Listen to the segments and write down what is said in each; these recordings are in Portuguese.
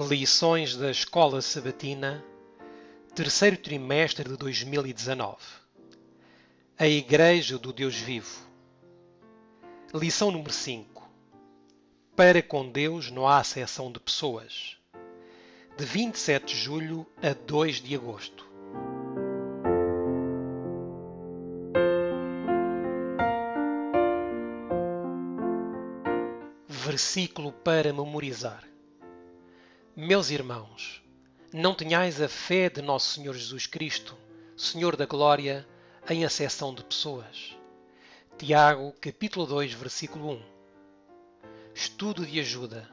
Lições da Escola Sabatina, terceiro trimestre de 2019. A Igreja do Deus Vivo. Lição número 5. Para com Deus não há acepção de pessoas. De 27 de julho a 2 de agosto. Versículo para memorizar. Meus irmãos, não tenhais a fé de nosso Senhor Jesus Cristo, Senhor da Glória, em acepção de pessoas. Tiago, capítulo 2, versículo 1. Estudo de ajuda.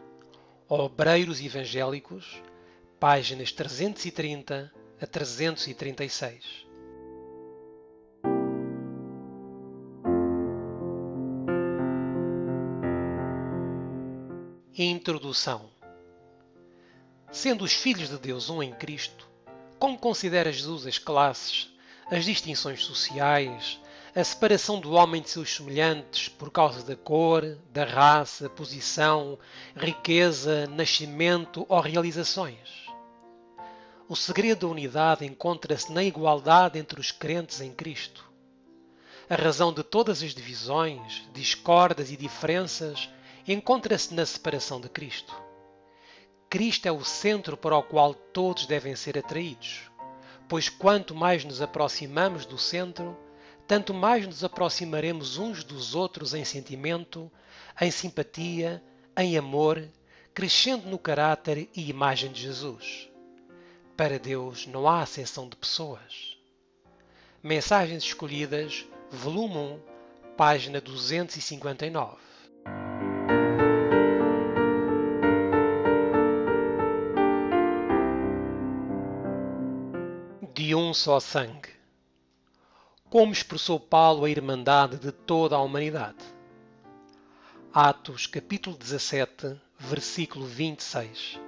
Obreiros Evangélicos, páginas 330 a 336. Introdução. Sendo os filhos de Deus um em Cristo, como considera Jesus as classes, as distinções sociais, a separação do homem de seus semelhantes por causa da cor, da raça, posição, riqueza, nascimento ou realizações? O segredo da unidade encontra-se na igualdade entre os crentes em Cristo. A razão de todas as divisões, discórdias e diferenças encontra-se na separação de Cristo. Cristo é o centro para o qual todos devem ser atraídos, pois quanto mais nos aproximamos do centro, tanto mais nos aproximaremos uns dos outros em sentimento, em simpatia, em amor, crescendo no caráter e imagem de Jesus. Para Deus não há acepção de pessoas. Mensagens Escolhidas, volume 1, página 259. De um só sangue. Como expressou Paulo a irmandade de toda a humanidade? Atos, capítulo 17, versículo 26.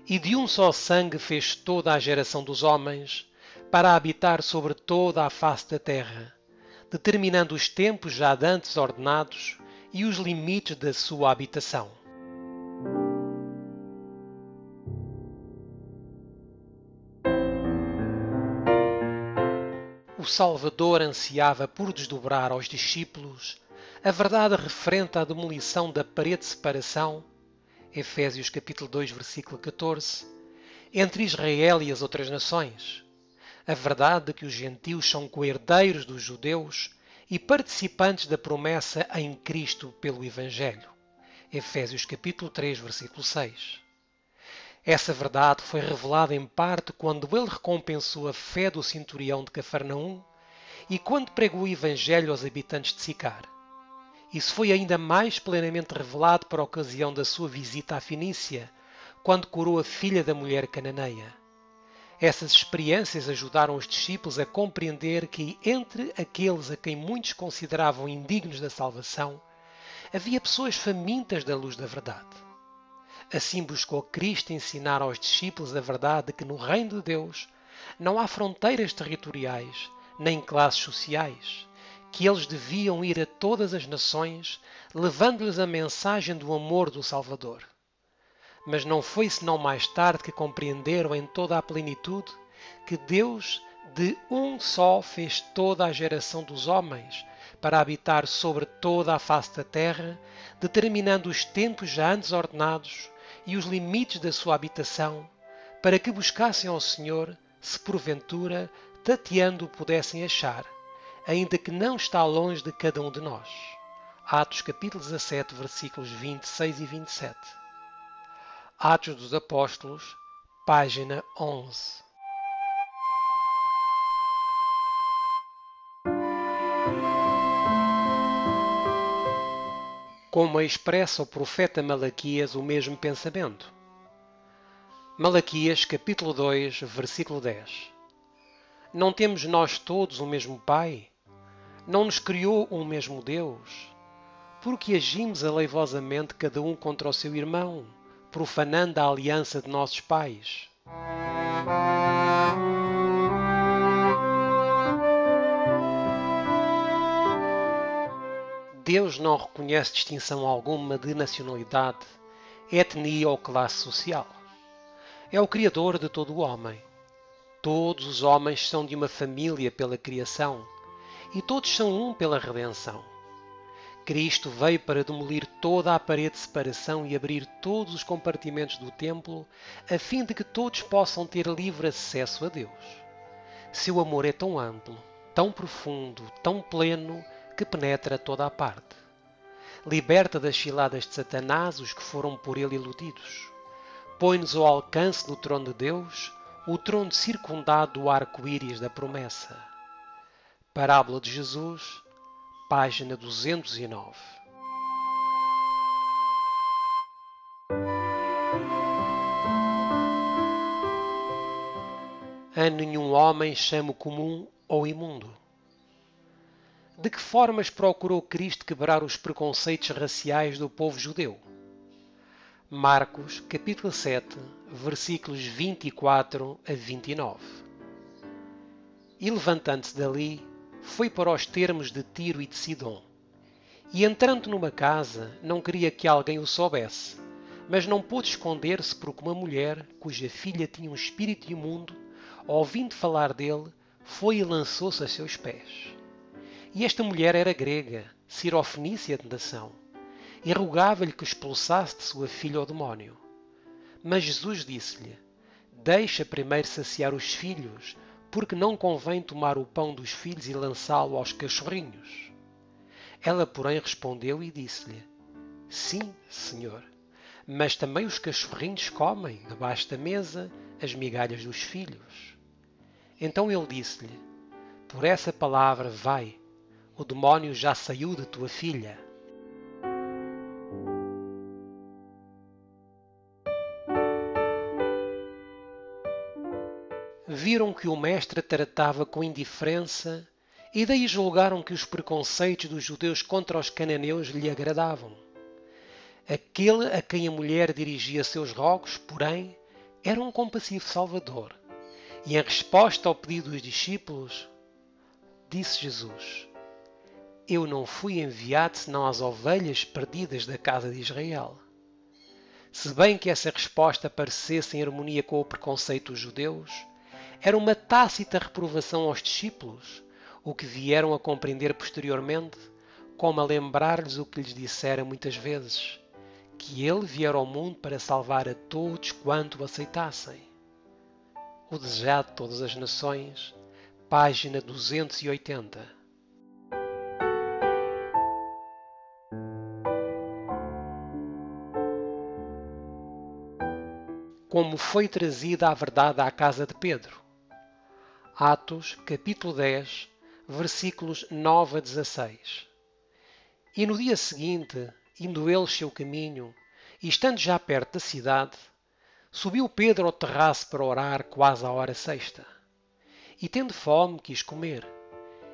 E de um só sangue fez toda a geração dos homens para habitar sobre toda a face da terra, determinando os tempos já dantes ordenados e os limites da sua habitação. O Salvador ansiava por desdobrar aos discípulos a verdade referente à demolição da parede de separação, Efésios capítulo 2, versículo 14, entre Israel e as outras nações. A verdade de que os gentios são coherdeiros dos judeus e participantes da promessa em Cristo pelo Evangelho, Efésios capítulo 3, versículo 6. Essa verdade foi revelada em parte quando ele recompensou a fé do centurião de Cafarnaum e quando pregou o Evangelho aos habitantes de Sicar. Isso foi ainda mais plenamente revelado por ocasião da sua visita à Fenícia, quando curou a filha da mulher cananeia. Essas experiências ajudaram os discípulos a compreender que entre aqueles a quem muitos consideravam indignos da salvação, havia pessoas famintas da luz da verdade. Assim buscou Cristo ensinar aos discípulos a verdade de que no reino de Deus não há fronteiras territoriais, nem classes sociais, que eles deviam ir a todas as nações, levando-lhes a mensagem do amor do Salvador. Mas não foi senão mais tarde que compreenderam em toda a plenitude que Deus de um só fez toda a geração dos homens para habitar sobre toda a face da terra, determinando os tempos já antes ordenados e os limites da sua habitação, para que buscassem ao Senhor, se porventura, tateando o pudessem achar, ainda que não está longe de cada um de nós. Atos capítulo 17, versículos 26 e 27. Atos dos Apóstolos, página 11. Como expressa o profeta Malaquias o mesmo pensamento. Malaquias, capítulo 2, versículo 10. Não temos nós todos o mesmo Pai? Não nos criou um mesmo Deus? Por que agimos aleivosamente cada um contra o seu irmão, profanando a aliança de nossos pais? Deus não reconhece distinção alguma de nacionalidade, etnia ou classe social. é o Criador de todo o homem. Todos os homens são de uma família pela criação e todos são um pela redenção. Cristo veio para demolir toda a parede de separação e abrir todos os compartimentos do templo, a fim de que todos possam ter livre acesso a Deus. Seu amor é tão amplo, tão profundo, tão pleno, que penetra toda a parte. Liberta das ciladas de Satanás os que foram por ele iludidos. Põe-nos ao alcance do trono de Deus, o trono circundado do arco-íris da promessa. Parábola de Jesus, página 209. A nenhum homem chamo comum ou imundo. De que formas procurou Cristo quebrar os preconceitos raciais do povo judeu? Marcos, capítulo 7, versículos 24 a 29. E levantando-se dali, foi para os termos de Tiro e de Sidom. E entrando numa casa, não queria que alguém o soubesse, mas não pôde esconder-se porque uma mulher, cuja filha tinha um espírito imundo, ouvindo falar dele, foi e lançou-se a seus pés. E esta mulher era grega, cirofenícia de nação, e rogava-lhe que expulsasse de sua filha o demónio. Mas Jesus disse-lhe: Deixa primeiro saciar os filhos, porque não convém tomar o pão dos filhos e lançá-lo aos cachorrinhos. Ela, porém, respondeu e disse-lhe: Sim, Senhor, mas também os cachorrinhos comem, debaixo da mesa, as migalhas dos filhos. Então ele disse-lhe: Por essa palavra vai, o demónio já saiu de tua filha. Viram que o mestre tratava com indiferença e daí julgaram que os preconceitos dos judeus contra os cananeus lhe agradavam. Aquele a quem a mulher dirigia seus rogos, porém, era um compassivo Salvador. E em resposta ao pedido dos discípulos, disse Jesus: Eu não fui enviado senão às ovelhas perdidas da casa de Israel. Se bem que essa resposta parecesse em harmonia com o preconceito dos judeus, era uma tácita reprovação aos discípulos, o que vieram a compreender posteriormente, como a lembrar-lhes o que lhes dissera muitas vezes, que ele viera ao mundo para salvar a todos quanto o aceitassem. O Desejado de Todas as Nações, página 280. Como foi trazida a verdade à casa de Pedro. Atos, capítulo 10, versículos 9 a 16. E no dia seguinte, indo eles seu caminho, e estando já perto da cidade, subiu Pedro ao terraço para orar quase à hora sexta. E tendo fome, quis comer.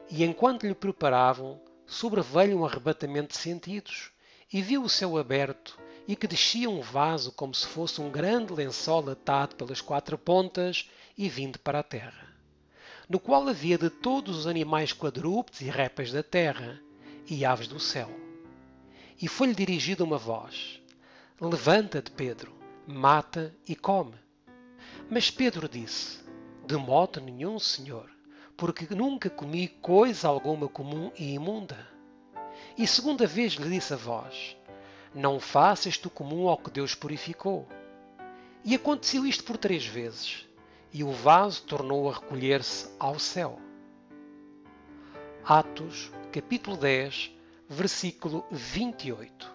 E enquanto lhe preparavam, sobreveio um arrebatamento de sentidos, e viu o céu aberto, e que descia um vaso como se fosse um grande lençol atado pelas quatro pontas e vindo para a terra, no qual havia de todos os animais quadrúpedes e répteis da terra, e aves do céu. E foi-lhe dirigida uma voz: Levanta-te, Pedro, mata e come. Mas Pedro disse: De modo nenhum, Senhor, porque nunca comi coisa alguma comum e imunda. E segunda vez lhe disse a voz: Não faças tu comum ao que Deus purificou. E aconteceu isto por 3 vezes, e o vaso tornou a recolher-se ao céu. Atos, capítulo 10, versículo 28.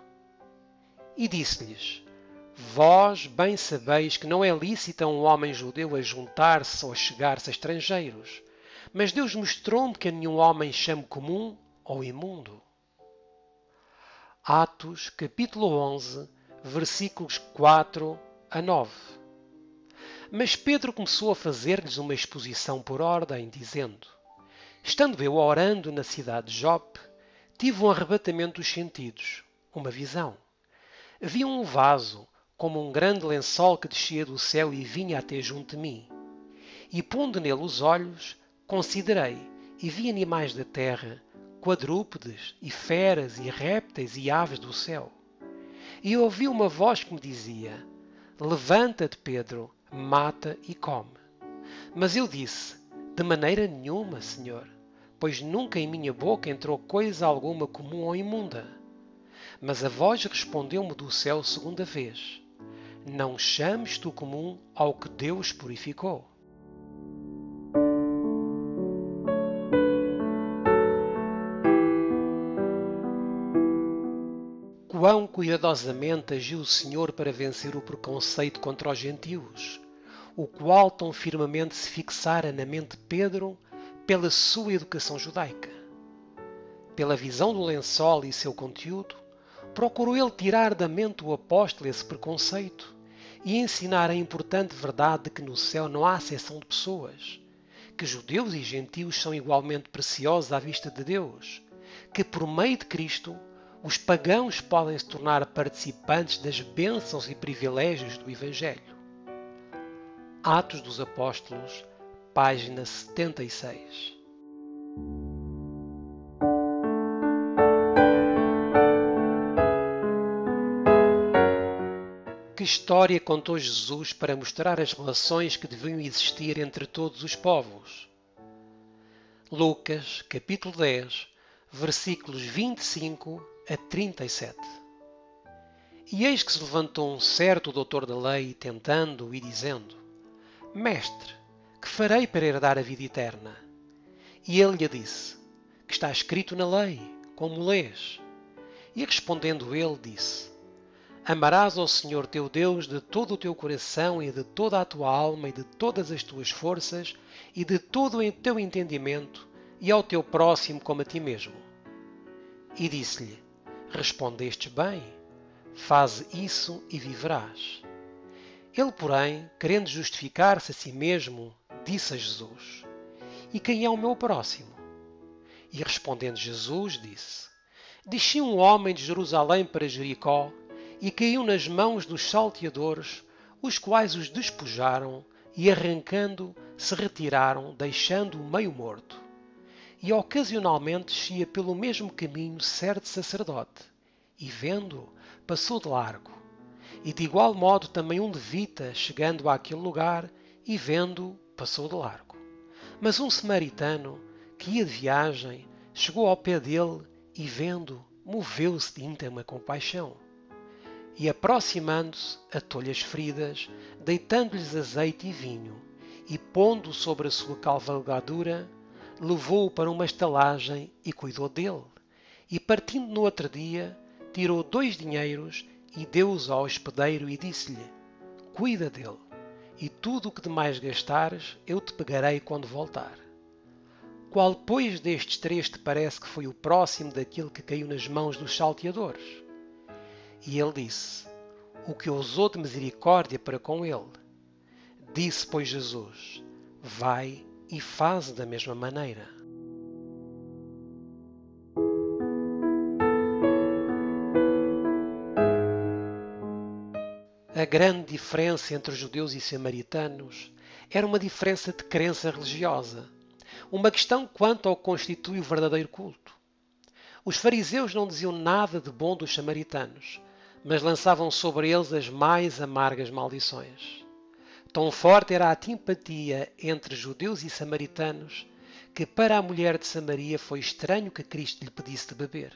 E disse-lhes: Vós bem sabeis que não é lícito a um homem judeu ajuntar-se ou chegar-se a estrangeiros, mas Deus mostrou-me que a nenhum homem chame comum ou imundo. Atos, capítulo 11, versículos 4 a 9. Mas Pedro começou a fazer-lhes uma exposição por ordem, dizendo: Estando eu orando na cidade de Jope, tive um arrebatamento dos sentidos, uma visão. Vi um vaso, como um grande lençol que descia do céu e vinha até junto de mim. E pondo nele os olhos, considerei, e vi animais da terra, quadrúpedes, e feras, e répteis, e aves do céu. E ouvi uma voz que me dizia: Levanta-te, Pedro, mata e come. Mas eu disse: de maneira nenhuma, Senhor, pois nunca em minha boca entrou coisa alguma comum ou imunda. Mas a voz respondeu-me do céu segunda vez: não chames tu comum ao que Deus purificou. Quão cuidadosamente agiu o Senhor para vencer o preconceito contra os gentios, o qual tão firmemente se fixara na mente de Pedro pela sua educação judaica. Pela visão do lençol e seu conteúdo, procurou ele tirar da mente do apóstolo esse preconceito e ensinar a importante verdade de que no céu não há acepção de pessoas, que judeus e gentios são igualmente preciosos à vista de Deus, que por meio de Cristo os pagãos podem se tornar participantes das bênçãos e privilégios do Evangelho. Atos dos Apóstolos, página 76. Que história contou Jesus para mostrar as relações que deviam existir entre todos os povos? Lucas, capítulo 10, versículos 25 a 37. E eis que se levantou um certo doutor da lei, tentando-o e dizendo: Mestre, que farei para herdar a vida eterna? E ele lhe disse: Que está escrito na lei, como lês? E respondendo ele, disse: Amarás ao Senhor teu Deus de todo o teu coração e de toda a tua alma e de todas as tuas forças e de todo o teu entendimento e ao teu próximo como a ti mesmo. E disse-lhe: Respondestes bem, faze isso e viverás. Ele, porém, querendo justificar-se a si mesmo, disse a Jesus: E quem é o meu próximo? E respondendo Jesus, disse: Descia um homem de Jerusalém para Jericó e caiu nas mãos dos salteadores, os quais os despojaram e, arrancando, se retiraram, deixando-o meio morto. E ocasionalmente descia pelo mesmo caminho certo sacerdote, e vendo-o, passou de largo. E de igual modo também um levita, chegando àquele lugar, e vendo-o, passou de largo. Mas um samaritano, que ia de viagem, chegou ao pé dele, e vendo-o, moveu-se de íntima compaixão. E aproximando-se, atou-lhe as feridas, deitando-lhes azeite e vinho, e pondo-o sobre a sua cavalgadura, levou-o para uma estalagem e cuidou dele. E partindo no outro dia, tirou 2 dinheiros e deu-os ao hospedeiro e disse-lhe: Cuida dele, e tudo o que demais gastares eu te pagarei quando voltar. Qual, pois, destes 3 te parece que foi o próximo daquele que caiu nas mãos dos salteadores? E ele disse: O que ousou de misericórdia para com ele. Disse, pois, Jesus: Vai e faze da mesma maneira. A grande diferença entre os judeus e samaritanos era uma diferença de crença religiosa, uma questão quanto ao que constitui o verdadeiro culto. Os fariseus não diziam nada de bom dos samaritanos, mas lançavam sobre eles as mais amargas maldições. Tão forte era a antipatia entre judeus e samaritanos que para a mulher de Samaria foi estranho que Cristo lhe pedisse de beber.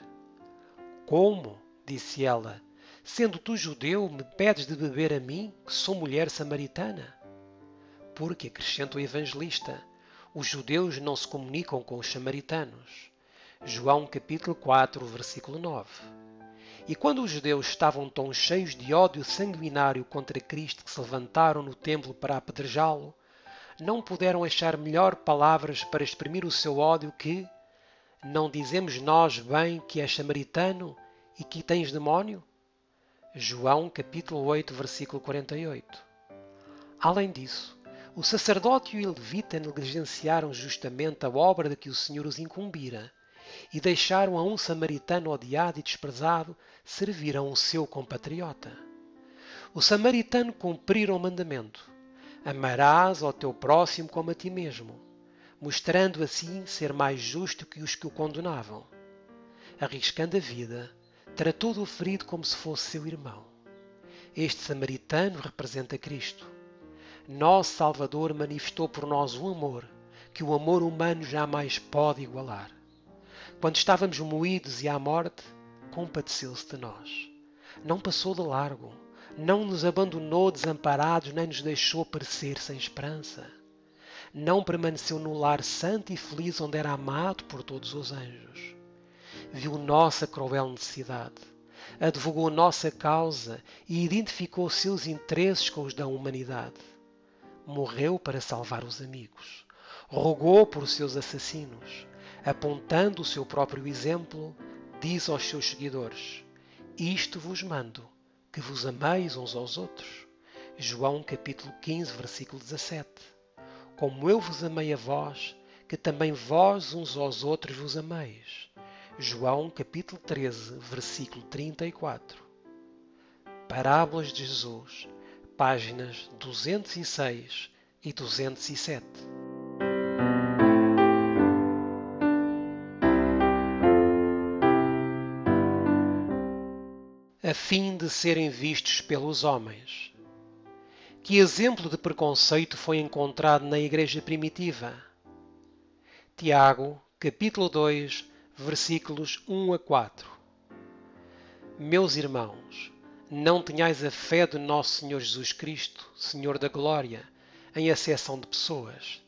Como? Disse ela. Sendo tu judeu, me pedes de beber a mim, que sou mulher samaritana? Porque, acrescenta o evangelista, os judeus não se comunicam com os samaritanos. João capítulo 4, versículo 9. E quando os judeus estavam tão cheios de ódio sanguinário contra Cristo que se levantaram no templo para apedrejá-lo, não puderam achar melhor palavras para exprimir o seu ódio que: Não dizemos nós bem que és samaritano e que tens demónio? João capítulo 8, versículo 48. Além disso, o sacerdote e o levita negligenciaram justamente a obra de que o Senhor os incumbira e deixaram a um samaritano odiado e desprezado servir a um seu compatriota. O samaritano cumpriram o mandamento: amarás ao teu próximo como a ti mesmo, mostrando assim ser mais justo que os que o condenavam. Arriscando a vida, tratou do ferido como se fosse seu irmão. Este samaritano representa Cristo. Nosso Salvador manifestou por nós um amor que o amor humano jamais pode igualar. Quando estávamos moídos e à morte, compadeceu-se de nós. Não passou de largo, não nos abandonou desamparados, nem nos deixou perecer sem esperança. Não permaneceu no lar santo e feliz onde era amado por todos os anjos. Viu nossa cruel necessidade, advogou nossa causa e identificou seus interesses com os da humanidade. Morreu para salvar os amigos, rogou por seus assassinos, apontando o seu próprio exemplo, diz aos seus seguidores: Isto vos mando, que vos ameis uns aos outros. João capítulo 15, versículo 17. Como eu vos amei a vós, que também vós uns aos outros vos ameis. João capítulo 13, versículo 34. Parábolas de Jesus, páginas 206 e 207. A fim de serem vistos pelos homens. Que exemplo de preconceito foi encontrado na igreja primitiva? Tiago, capítulo 2, versículos 1 a 4. Meus irmãos, não tenhais a fé de nosso Senhor Jesus Cristo, Senhor da Glória, em acessão de pessoas.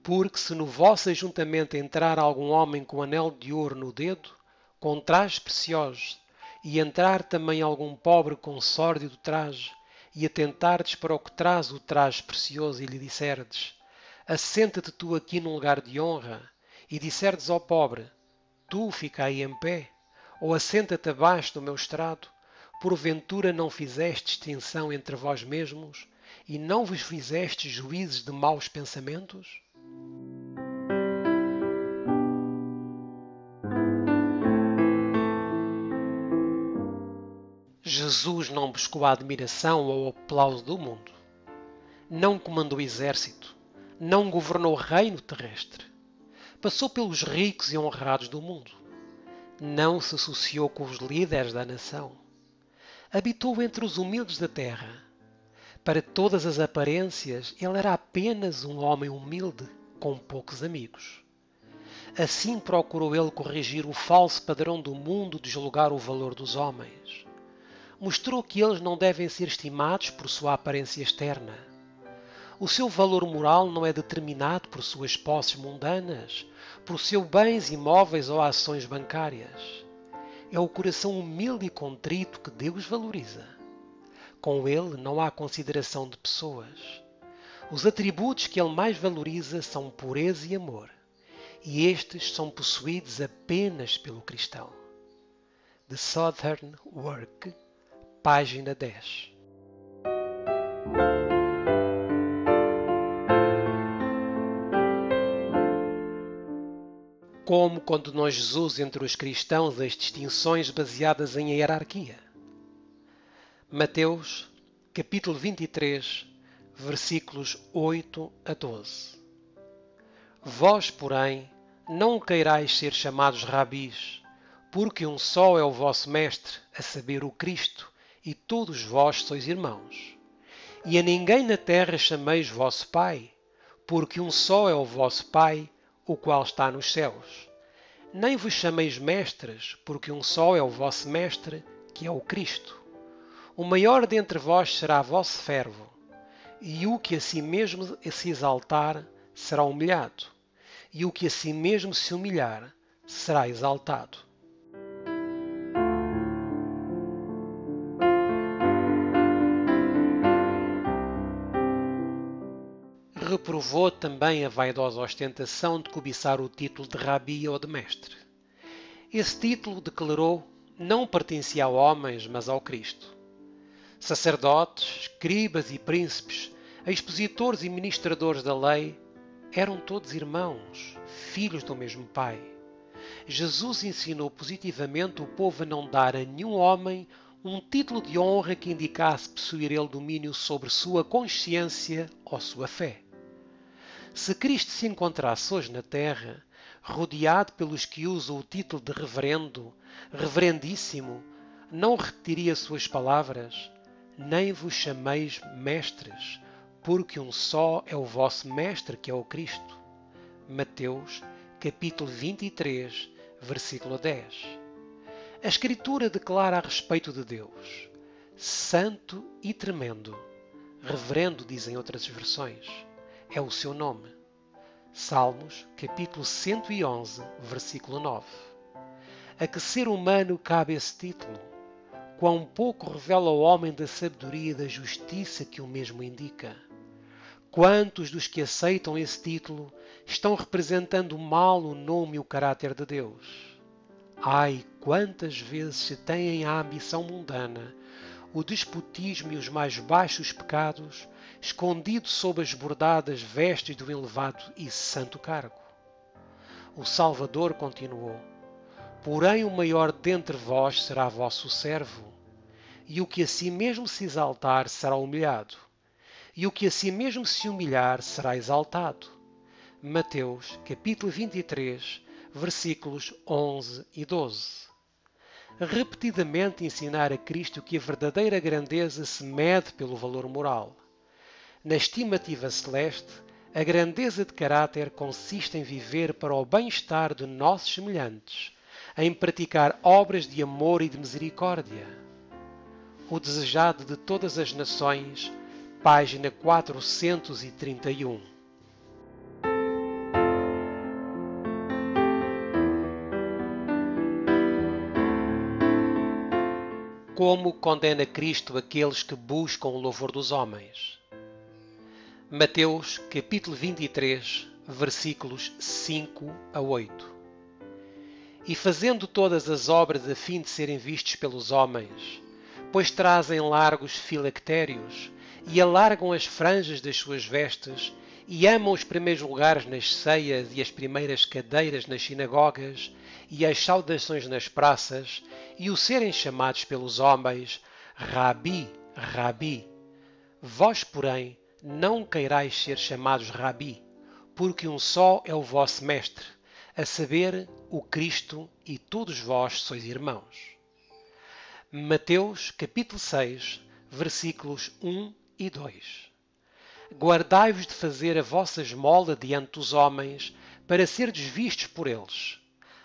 Porque se no vosso ajuntamento entrar algum homem com anel de ouro no dedo, com trajes preciosos, e entrar também algum pobre com sórdido traje, e atentardes para o que traz o traje precioso, e lhe disserdes: Assenta-te tu aqui num lugar de honra, e disserdes ao pobre: Tu fica aí em pé, ou assenta-te abaixo do meu estrado, porventura não fizeste distinção entre vós mesmos, e não vos fizeste juízes de maus pensamentos? Jesus não buscou a admiração ou o aplauso do mundo. Não comandou exército. Não governou reino terrestre. Passou pelos ricos e honrados do mundo. Não se associou com os líderes da nação. Habitou entre os humildes da terra. Para todas as aparências, ele era apenas um homem humilde, com poucos amigos. Assim procurou ele corrigir o falso padrão do mundo de julgar o valor dos homens. Mostrou que eles não devem ser estimados por sua aparência externa. O seu valor moral não é determinado por suas posses mundanas, por seus bens imóveis ou ações bancárias. É o coração humilde e contrito que Deus valoriza. Com ele não há consideração de pessoas. Os atributos que ele mais valoriza são pureza e amor, e estes são possuídos apenas pelo cristão. The Southern Work, página 10. Como condenou Jesus entre os cristãos as distinções baseadas em hierarquia? Mateus, capítulo 23, versículos 8 a 12. Vós, porém, não queirais ser chamados rabis, porque um só é o vosso mestre, a saber, o Cristo, e todos vós sois irmãos. E a ninguém na terra chameis vosso Pai, porque um só é o vosso Pai, o qual está nos céus. Nem vos chameis mestres, porque um só é o vosso mestre, que é o Cristo. O maior dentre vós será vosso servo, e o que a si mesmo se exaltar será humilhado, e o que a si mesmo se humilhar será exaltado. Reprovou também a vaidosa ostentação de cobiçar o título de rabi ou de mestre. Esse título, declarou, não pertencia a homens, mas ao Cristo. Sacerdotes, escribas e príncipes, expositores e ministradores da lei, eram todos irmãos, filhos do mesmo Pai. Jesus ensinou positivamente o povo a não dar a nenhum homem um título de honra que indicasse possuir ele domínio sobre sua consciência ou sua fé. Se Cristo se encontrasse hoje na terra, rodeado pelos que usam o título de reverendo, reverendíssimo, não repetiria suas palavras: nem vos chameis mestres, porque um só é o vosso Mestre, que é o Cristo. Mateus, capítulo 23, versículo 10. A Escritura declara a respeito de Deus: Santo e tremendo, reverendo, dizem outras versões, é o seu nome. Salmos, capítulo 111, versículo 9. A que ser humano cabe esse título? Quão pouco revela o homem da sabedoria e da justiça que o mesmo indica. Quantos dos que aceitam esse título estão representando mal o nome e o caráter de Deus? Ai, quantas vezes se têm a ambição mundana, o despotismo e os mais baixos pecados escondidos sob as bordadas vestes do elevado e santo cargo. O Salvador continuou: Porém o maior dentre vós será vosso servo, e o que a si mesmo se exaltar será humilhado, e o que a si mesmo se humilhar será exaltado. Mateus, capítulo 23, versículos 11 e 12. Repetidamente ensinar a Cristo que a verdadeira grandeza se mede pelo valor moral. Na estimativa celeste, a grandeza de caráter consiste em viver para o bem-estar de nossos semelhantes, em praticar obras de amor e de misericórdia. O desejado de todas as nações, página 431. Como condena Cristo aqueles que buscam o louvor dos homens? Mateus, capítulo 23, versículos 5 a 8. E fazendo todas as obras a fim de serem vistos pelos homens, pois trazem largos filactérios e alargam as franjas das suas vestes e amam os primeiros lugares nas ceias e as primeiras cadeiras nas sinagogas e as saudações nas praças e o serem chamados pelos homens Rabi, Rabi. Vós, porém, não queirais ser chamados Rabi, porque um só é o vosso Mestre, a saber, o Cristo, e todos vós sois irmãos. Mateus, capítulo 6, versículos 1 e 2. Guardai-vos de fazer a vossa esmola diante dos homens, para serdes vistos por eles.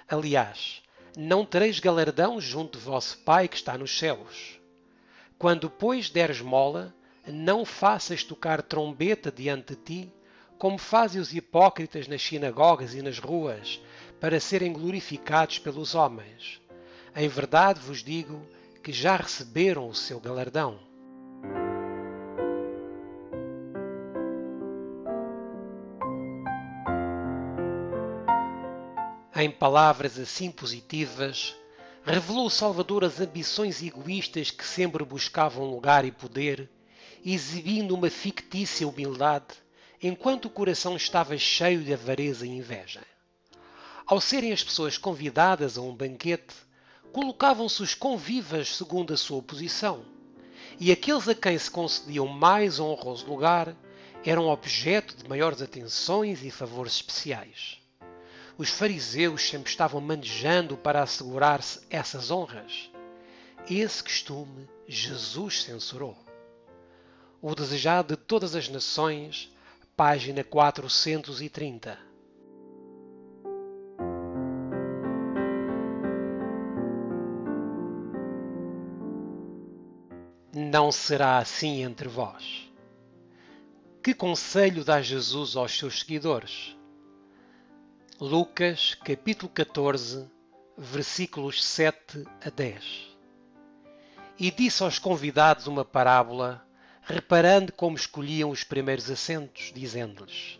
Aliás, não tereis galardão junto de vosso Pai que está nos céus. Quando, pois, deres esmola, não faças tocar trombeta diante de ti, como fazem os hipócritas nas sinagogas e nas ruas, para serem glorificados pelos homens. Em verdade vos digo que já receberam o seu galardão. Em palavras assim positivas, revelou o Salvador as ambições egoístas que sempre buscavam lugar e poder, exibindo uma fictícia humildade, enquanto o coração estava cheio de avareza e inveja. Ao serem as pessoas convidadas a um banquete, colocavam-se os convivas segundo a sua posição, e aqueles a quem se concediam mais honroso lugar eram objeto de maiores atenções e favores especiais. Os fariseus sempre estavam manejando para assegurar-se essas honras. Esse costume Jesus censurou. O desejado de todas as nações, página 430. Não será assim entre vós. Que conselho dá Jesus aos seus seguidores? Lucas, capítulo 14, versículos 7 a 10. E disse aos convidados uma parábola, reparando como escolhiam os primeiros assentos, dizendo-lhes: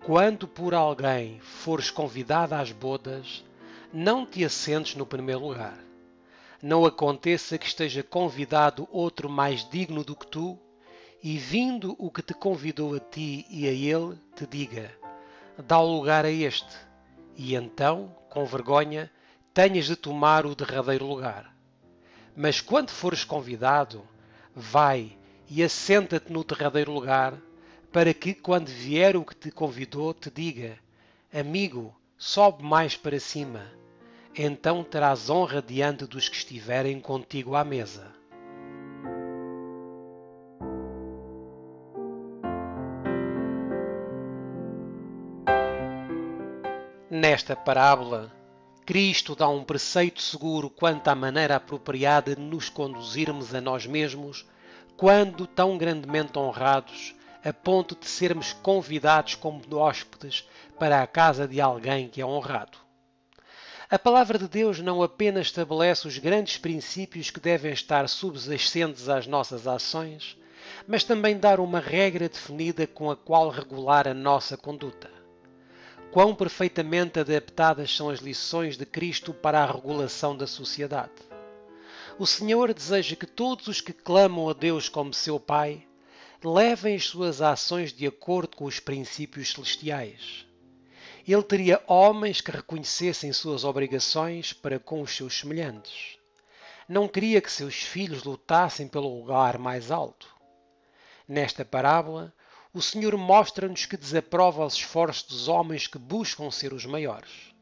Quando por alguém fores convidado às bodas, não te assentes no primeiro lugar. Não aconteça que esteja convidado outro mais digno do que tu, e vindo o que te convidou a ti e a ele, te diga: dá o lugar a este, e então, com vergonha, tenhas de tomar o derradeiro lugar. Mas quando fores convidado, vai e assenta-te no derradeiro lugar, para que, quando vier o que te convidou, te diga: amigo, sobe mais para cima. Então terás honra diante dos que estiverem contigo à mesa. Nesta parábola, Cristo dá um preceito seguro quanto à maneira apropriada de nos conduzirmos a nós mesmos, quando tão grandemente honrados, a ponto de sermos convidados como hóspedes para a casa de alguém que é honrado. A palavra de Deus não apenas estabelece os grandes princípios que devem estar subjacentes às nossas ações, mas também dá uma regra definida com a qual regular a nossa conduta. Quão perfeitamente adaptadas são as lições de Cristo para a regulação da sociedade. O Senhor deseja que todos os que clamam a Deus como seu Pai levem as suas ações de acordo com os princípios celestiais. Ele teria homens que reconhecessem suas obrigações para com os seus semelhantes. Não queria que seus filhos lutassem pelo lugar mais alto. Nesta parábola, o Senhor mostra-nos que desaprova os esforços dos homens que buscam ser os maiores.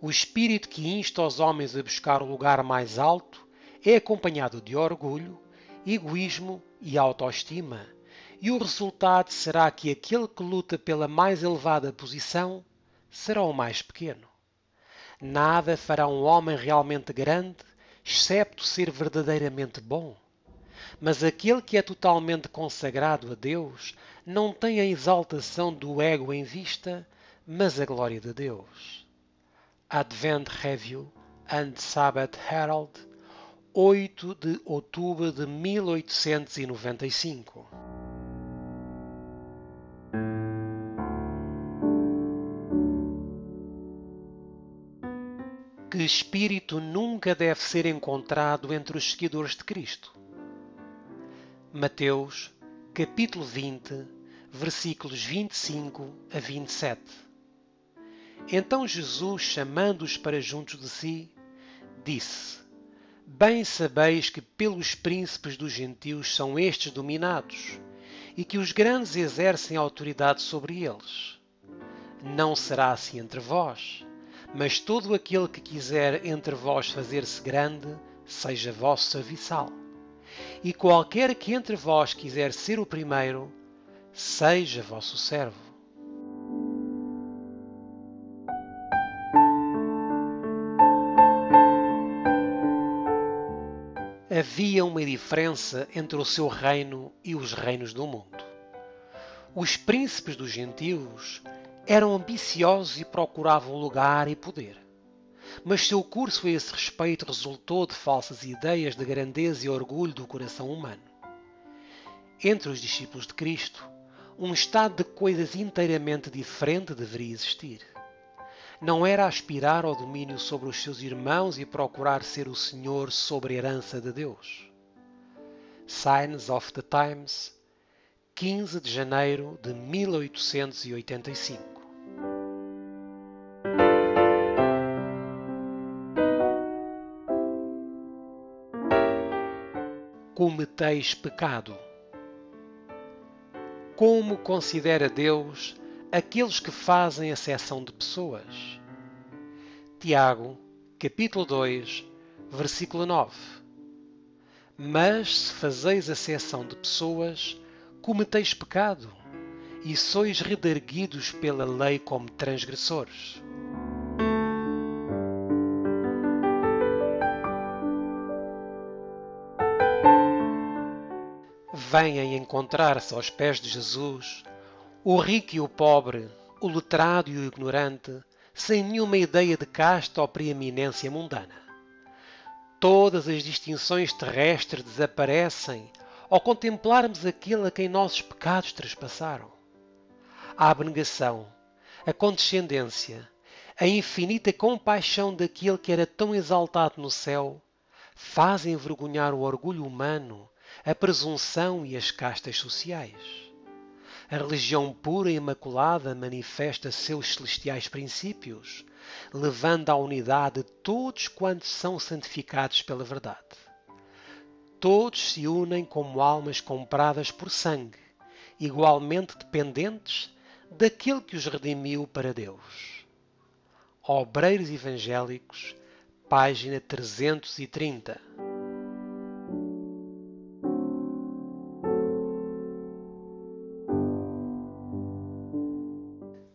O espírito que insta os homens a buscar o lugar mais alto é acompanhado de orgulho, egoísmo e autoestima, e o resultado será que aquele que luta pela mais elevada posição será o mais pequeno. Nada fará um homem realmente grande, excepto ser verdadeiramente bom. Mas aquele que é totalmente consagrado a Deus não tem a exaltação do ego em vista, mas a glória de Deus. Advent Review and Sabbath Herald, 8 de outubro de 1895. Que espírito nunca deve ser encontrado entre os seguidores de Cristo? Mateus, capítulo 20, versículos 25 a 27. Então Jesus, chamando-os para junto de si, disse: Bem sabeis que pelos príncipes dos gentios são estes dominados, e que os grandes exercem autoridade sobre eles. Não será assim entre vós, mas todo aquele que quiser entre vós fazer-se grande, seja vosso serviçal. E qualquer que entre vós quiser ser o primeiro, seja vosso servo. Havia uma diferença entre o seu reino e os reinos do mundo. Os príncipes dos gentios eram ambiciosos e procuravam lugar e poder. Mas seu curso a esse respeito resultou de falsas ideias de grandeza e orgulho do coração humano. Entre os discípulos de Cristo, um estado de coisas inteiramente diferente deveria existir. Não era aspirar ao domínio sobre os seus irmãos e procurar ser o senhor sobre a herança de Deus. Signs of the Times, 15 de janeiro de 1885. Cometeis pecado. Como considera Deus aqueles que fazem acepção de pessoas? Tiago, capítulo 2, versículo 9. Mas se fazeis acepção de pessoas, cometeis pecado, e sois redarguidos pela lei como transgressores. Vêm encontrar-se aos pés de Jesus o rico e o pobre, o letrado e o ignorante, sem nenhuma ideia de casta ou preeminência mundana. Todas as distinções terrestres desaparecem ao contemplarmos aquele a quem nossos pecados trespassaram. A abnegação, a condescendência, a infinita compaixão daquele que era tão exaltado no céu, fazem envergonhar o orgulho humano, a presunção e as castas sociais. A religião pura e imaculada manifesta seus celestiais princípios, levando à unidade de todos quantos são santificados pela verdade. Todos se unem como almas compradas por sangue, igualmente dependentes daquele que os redimiu para Deus. Obreiros Evangélicos, página 330.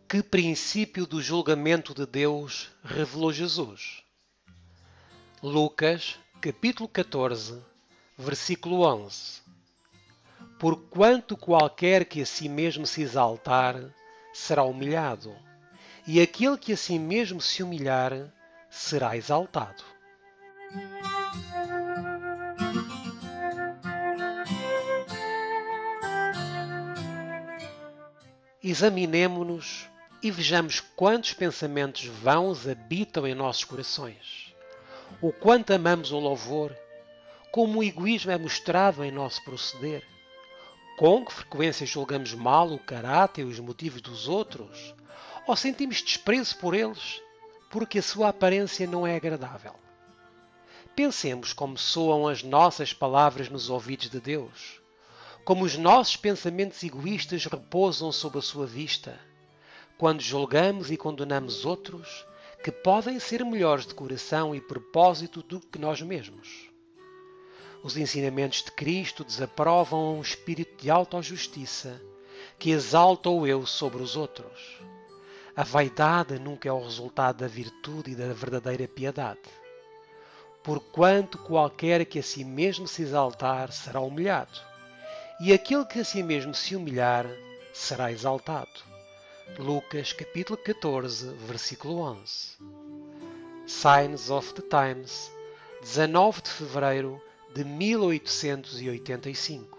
Que princípio do julgamento de Deus revelou Jesus? Lucas, capítulo 14, versículo 11. Porquanto qualquer que a si mesmo se exaltar, será humilhado, e aquele que a si mesmo se humilhar, será exaltado. Examinemo-nos e vejamos quantos pensamentos vãos habitam em nossos corações. O quanto amamos o louvor, como o egoísmo é mostrado em nosso proceder. Com que frequência julgamos mal o caráter e os motivos dos outros, ou sentimos desprezo por eles, porque a sua aparência não é agradável. Pensemos como soam as nossas palavras nos ouvidos de Deus, como os nossos pensamentos egoístas repousam sob a sua vista, quando julgamos e condenamos outros que podem ser melhores de coração e propósito do que nós mesmos. Os ensinamentos de Cristo desaprovam um espírito de autojustiça que exalta o eu sobre os outros. A vaidade nunca é o resultado da virtude e da verdadeira piedade. Porquanto qualquer que a si mesmo se exaltar será humilhado, e aquele que a si mesmo se humilhar será exaltado. Lucas capítulo 14, versículo 11. Signs of the Times, 19 de fevereiro de 1885.